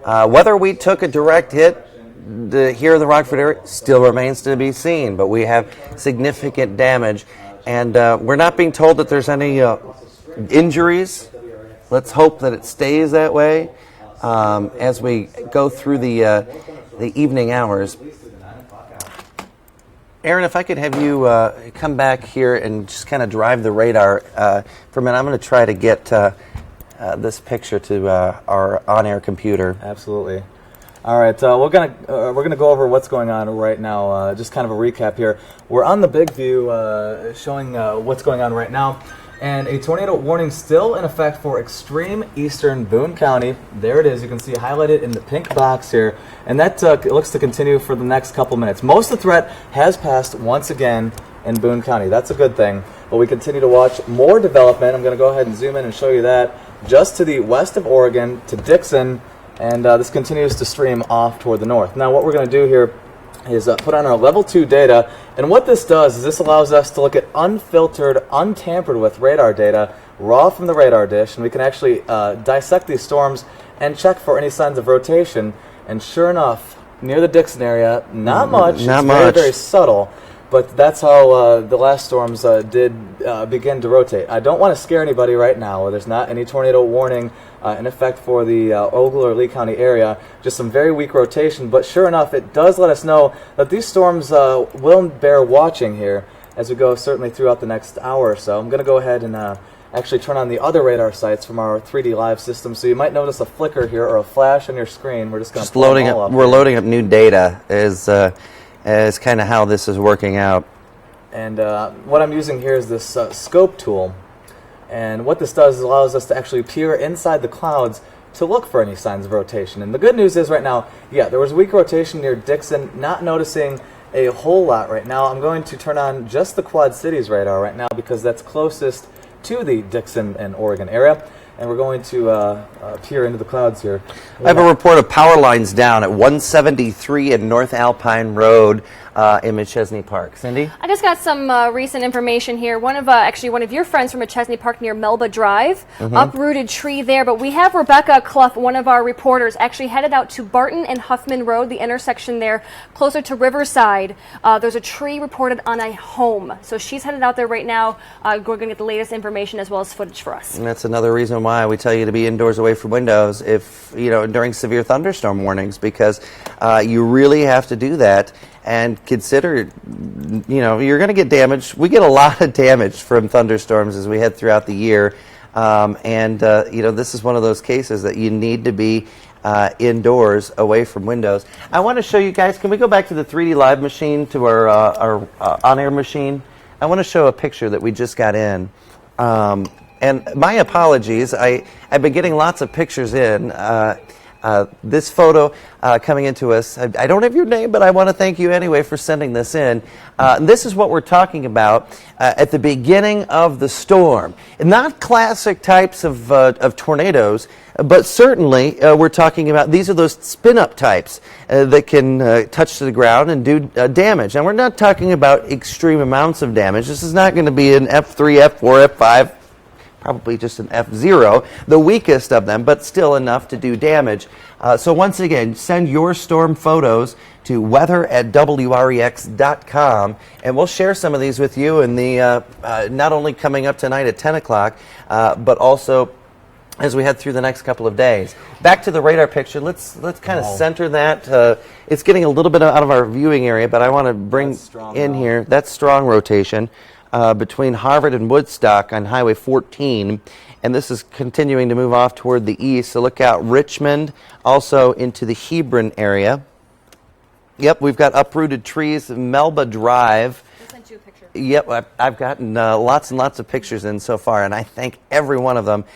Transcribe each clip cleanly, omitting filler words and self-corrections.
Whether we took a direct hit here in the Rockford area still remains to be seen, but we have significant damage, and we're not being told that there's any injuries. Let's hope that it stays that way as we go through the evening hours. Aaron, if I could have you come back here and just kind of drive the radar for a minute. I'm going to try to get this picture to our on-air computer. Absolutely. All right, we're gonna go over what's going on right now. Just kind of a recap here. We're on the big view, showing what's going on right now, and a tornado warning still in effect for extreme eastern Boone County. There it is. You can see highlighted in the pink box here, and that looks to continue for the next couple minutes. Most of the threat has passed once again in Boone County. That's a good thing, but we continue to watch more development. I'm going to go ahead and zoom in and show you that just to the west of Oregon, to Dixon. And this continues to stream off toward the north. Now what we're going to do here is put on our level 2 data. And what this does is this allows us to look at unfiltered, untampered with radar data, raw from the radar dish. And we can actually dissect these storms and check for any signs of rotation. And sure enough, near the Dixon area, not much. Not it's much. Very, very subtle. But that's how the last storms did begin to rotate. I don't want to scare anybody right now. There's not any tornado warning in effect for the Ogle or Lee County area. Just some very weak rotation. But sure enough, it does let us know that these storms will bear watching here as we go certainly throughout the next hour or so. I'm going to go ahead and actually turn on the other radar sites from our 3D live system. So you might notice a flicker here or a flash on your screen. We're just going to pull them all up. We're loading up new data as kind of how this is working out. And what I'm using here is this scope tool. And what this does is allows us to actually peer inside the clouds to look for any signs of rotation. And the good news is right now, yeah, there was weak rotation near Dixon, not noticing a whole lot right now. I'm going to turn on just the Quad Cities radar right now because that's closest to the Dixon and Oregon area. And we're going to peer into the clouds here. I have a report of power lines down at 173 and North Alpine Road in McChesney Park. Cindy? I just got some recent information here. One of your friends from McChesney Park near Melba Drive, uprooted tree there. But we have Rebecca Clough, one of our reporters, actually headed out to Barton and Huffman Road, the intersection there, closer to Riverside. There's a tree reported on a home. So she's headed out there right now. We're going to get the latest information as well as footage for us. And that's another reason why we tell you to be indoors away from windows if, during severe thunderstorm warnings, because you really have to do that. And consider, you're going to get damage. We get a lot of damage from thunderstorms as we head throughout the year. This is one of those cases that you need to be indoors away from windows. I want to show you guys, can we go back to the 3D Live machine, to our on-air machine? I want to show a picture that we just got in. And my apologies, I've been getting lots of pictures in. This photo coming into us, I don't have your name, but I want to thank you anyway for sending this in. This is what we're talking about at the beginning of the storm. Not classic types of tornadoes, but certainly we're talking about, these are those spin-up types that can touch to the ground and do damage. And we're not talking about extreme amounts of damage. This is not going to be an F3, F4, F5. Probably just an F0, the weakest of them, but still enough to do damage. So once again, send your storm photos to weather@WREX.com, and we'll share some of these with you in the not only coming up tonight at 10 o'clock, but also as we head through the next couple of days. Back to the radar picture. Let's kind of center that. It's getting a little bit out of our viewing area, but I want to bring in here. That's strong rotation. Between Harvard and Woodstock on Highway 14, and this is continuing to move off toward the east, so look out Richmond, also into the Hebron area. Yep, we've got uprooted trees, Melba Drive. I sent you a picture. Yep, I've gotten lots and lots of pictures in so far, and I thank every one of them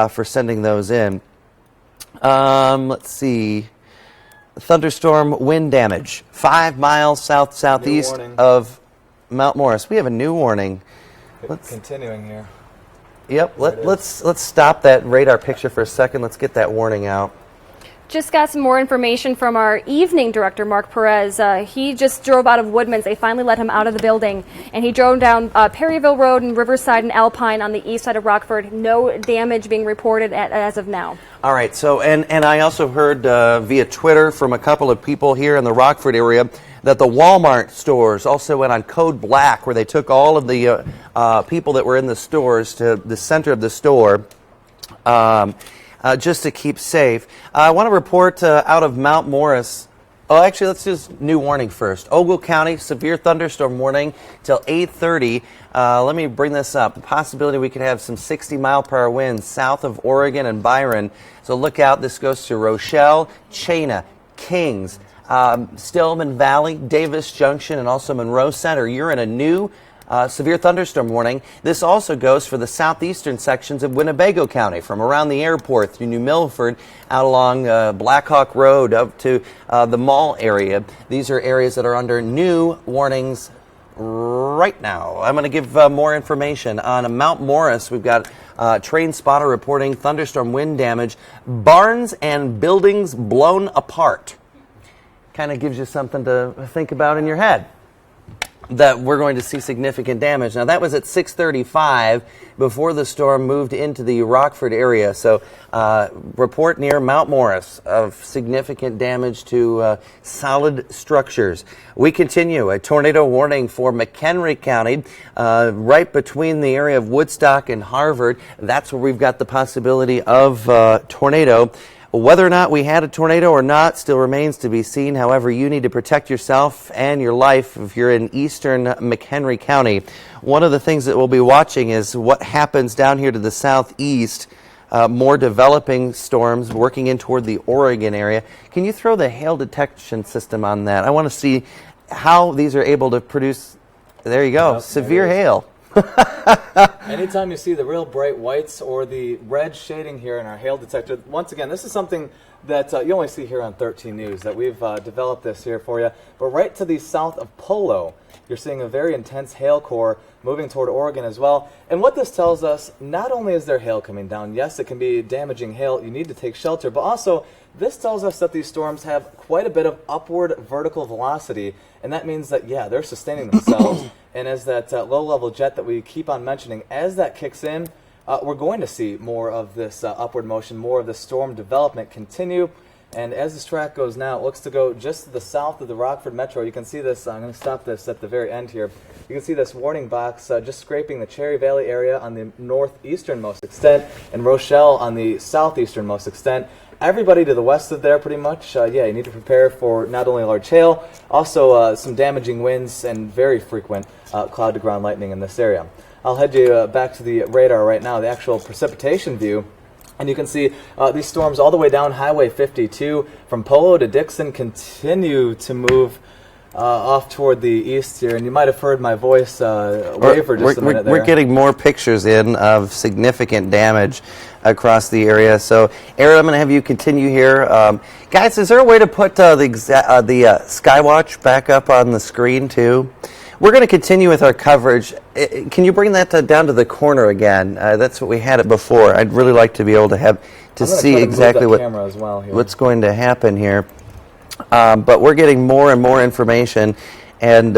for sending those in. Let's see. Thunderstorm wind damage, 5 miles southeast of Mount Morris. We have a new warning. Continuing here. Yep. Let's stop that radar picture for a second. Let's get that warning out. just got some more information from our evening director, Mark Perez. He just drove out of Woodman's. They finally let him out of the building, and he drove down Perryville Road and Riverside and Alpine on the east side of Rockford. No damage being reported as of now. All right. So, and I also heard via Twitter from a couple of people here in the Rockford area that the Walmart stores also went on code black, where they took all of the people that were in the stores to the center of the store. Just to keep safe. I want to report out of Mount Morris. Oh, actually, let's do new warning first. Ogle County, severe thunderstorm warning till 8:30. Let me bring this up. The possibility we could have some 60-mile-per-hour winds south of Oregon and Byron. So look out. This goes to Rochelle, Chena, Kings, Stillman Valley, Davis Junction, and also Monroe Center. You're in a new severe thunderstorm warning. This also goes for the southeastern sections of Winnebago County, from around the airport through New Milford, out along Blackhawk Road up to the mall area. These are areas that are under new warnings right now. I'm going to give more information on Mount Morris. We've got train spotter reporting thunderstorm wind damage, barns and buildings blown apart. Kind of gives you something to think about in your head, that we're going to see significant damage. Now, that was at 6:35 before the storm moved into the Rockford area. So, report near Mount Morris of significant damage to solid structures. We continue. A tornado warning for McHenry County, right between the area of Woodstock and Harvard. That's where we've got the possibility of tornado. Whether or not we had a tornado or not still remains to be seen. However, you need to protect yourself and your life if you're in eastern McHenry County. One of the things that we'll be watching is what happens down here to the southeast. More developing storms working in toward the Oregon area. Can you throw the hail detection system on that? I want to see how these are able to produce, there you go, severe hail. Anytime you see the real bright whites or the red shading here in our hail detector, once again, this is something that you only see here on 13 News, that we've developed this here for you. But right to the south of Polo, you're seeing a very intense hail core moving toward Oregon as well. And what this tells us, not only is there hail coming down, yes, it can be damaging hail, you need to take shelter, but also this tells us that these storms have quite a bit of upward vertical velocity, and that means that, yeah, they're sustaining themselves. And as that low-level jet that we keep on mentioning, as that kicks in, we're going to see more of this upward motion, more of the storm development continue. And as this track goes now, it looks to go just to the south of the Rockford Metro. You can see this. I'm going to stop this at the very end here. You can see this warning box just scraping the Cherry Valley area on the northeasternmost extent and Rochelle on the southeasternmost extent. Everybody to the west of there, pretty much, yeah, you need to prepare for not only large hail, also some damaging winds and very frequent cloud-to-ground lightning in this area. I'll head you back to the radar right now, the actual precipitation view. And you can see these storms all the way down Highway 52 from Polo to Dixon continue to move off toward the east here. And you might have heard my voice waver just a minute there. We're getting more pictures in of significant damage across the area. So, Aaron, I'm going to have you continue here. Guys, is there a way to put the Skywatch back up on the screen too? We're going to continue with our coverage. Can you bring that down to the corner again? That's what we had it before. I'd really like to be able to see exactly what's going to happen here. But we're getting more and more information, and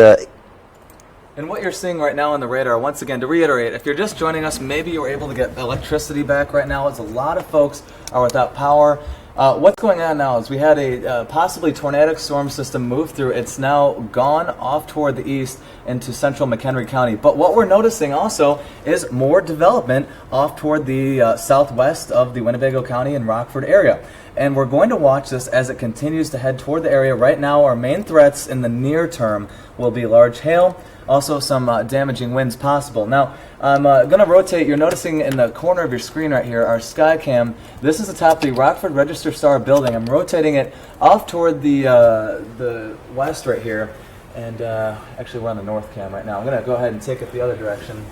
what you're seeing right now on the radar, once again, to reiterate, if you're just joining us, maybe you were able to get electricity back right now, as a lot of folks are without power. What's going on now is we had a possibly tornadic storm system move through. It's now gone off toward the east into central McHenry County. But what we're noticing also is more development off toward the southwest of the Winnebago County and Rockford area. And we're going to watch this as it continues to head toward the area. Right now, our main threats in the near term will be large hail, also some damaging winds possible. Now, I'm going to rotate. You're noticing in the corner of your screen right here, our sky cam. This is atop the Rockford Register Star building. I'm rotating it off toward the west right here. And actually, we're on the north cam right now. I'm going to go ahead and take it the other direction.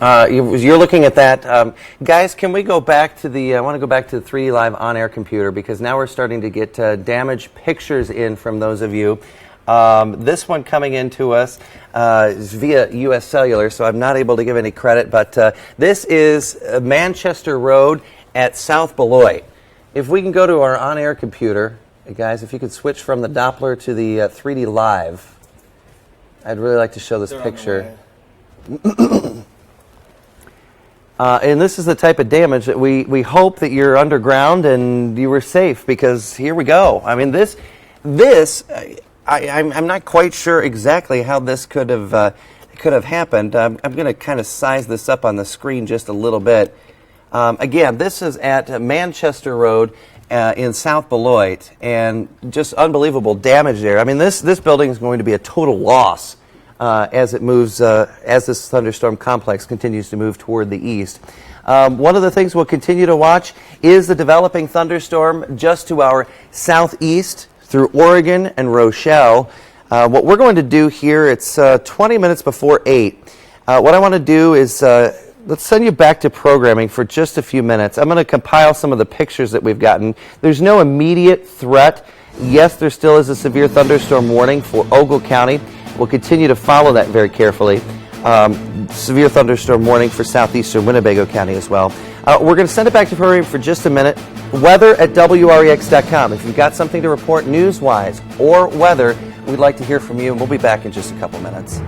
You're looking at that. Guys, can we go back to I want to go back to the 3D Live on-air computer, because now we're starting to get damaged pictures in from those of you. This one coming into us is via U.S. Cellular, so I'm not able to give any credit, but this is Manchester Road at South Beloit. if we can go to our on-air computer, guys, if you could switch from the Doppler to the 3D Live, I'd really like to show this picture. And this is the type of damage that we hope that you're underground and you were safe, because here we go. I mean, I'm not quite sure exactly how this could have happened. I'm going to kind of size this up on the screen just a little bit. Again, this is at Manchester Road in South Beloit, and just unbelievable damage there. I mean, this building is going to be a total loss as it moves, as this thunderstorm complex continues to move toward the east. One of the things we'll continue to watch is the developing thunderstorm just to our southeast through Oregon and Rochelle. What we're going to do here, it's 20 minutes before 8. What I want to do is let's send you back to programming for just a few minutes. I'm going to compile some of the pictures that we've gotten. There's no immediate threat. Yes, there still is a severe thunderstorm warning for Ogle County. We'll continue to follow that very carefully. Severe thunderstorm warning for southeastern Winnebago County as well. We're going to send it back to programming for just a minute. Weather at WREX.com. If you've got something to report news-wise or weather, we'd like to hear from you, and we'll be back in just a couple minutes.